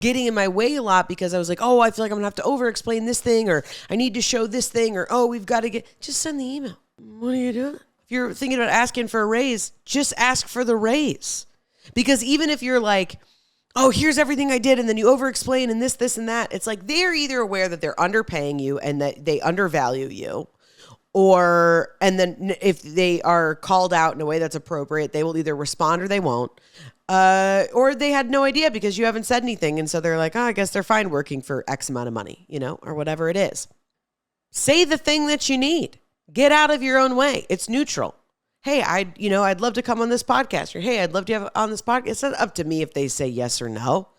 getting in my way a lot because I was like, oh, I feel like I'm gonna have to over explain this thing, or I need to show this thing, or oh, we've got to just send the email. What are you doing? If you're thinking about asking for a raise, just ask for the raise. Because even if you're like, oh, here's everything I did, and then you over explain and this and that, it's like they're either aware that they're underpaying you and that they undervalue you, and then if they are called out in a way that's appropriate, they will either respond or they won't. Or they had no idea because you haven't said anything. And so they're like, oh, I guess they're fine working for X amount of money, or whatever it is. Say the thing that you need. Get out of your own way. It's neutral. Hey, I'd love to come on this podcast. Or, hey, I'd love to have on this podcast. It's not up to me if they say yes or no.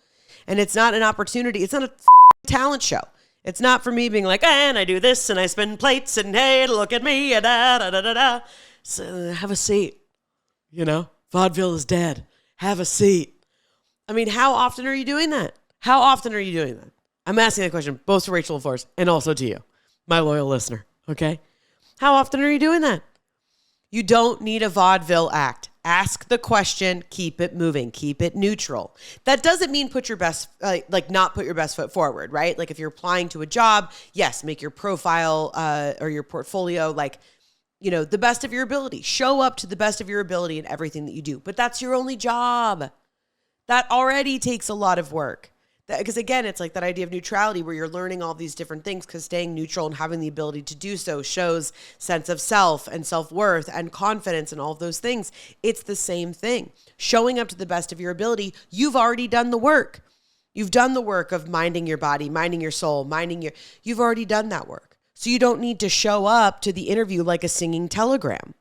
And it's not an opportunity. It's not a talent show. It's not for me being like, and I do this and I spin plates and hey, look at me. Da, da, da, da, da. So have a seat. Vaudeville is dead. Have a seat. I mean, how often are you doing that? How often are you doing that? I'm asking that question both to Rachel LaForce and also to you, my loyal listener, okay? How often are you doing that? You don't need a vaudeville act. Ask the question, keep it moving, keep it neutral. That doesn't mean put your best, not put your best foot forward, right? Like if you're applying to a job, yes, make your profile or your portfolio the best of your ability. Show up to the best of your ability in everything that you do. But that's your only job. That already takes a lot of work. Because again, it's like that idea of neutrality where you're learning all these different things because staying neutral and having the ability to do so shows sense of self and self-worth and confidence and all of those things. It's the same thing. Showing up to the best of your ability, you've already done the work. You've done the work of minding your body, minding your soul, you've already done that work. So you don't need to show up to the interview like a singing telegram.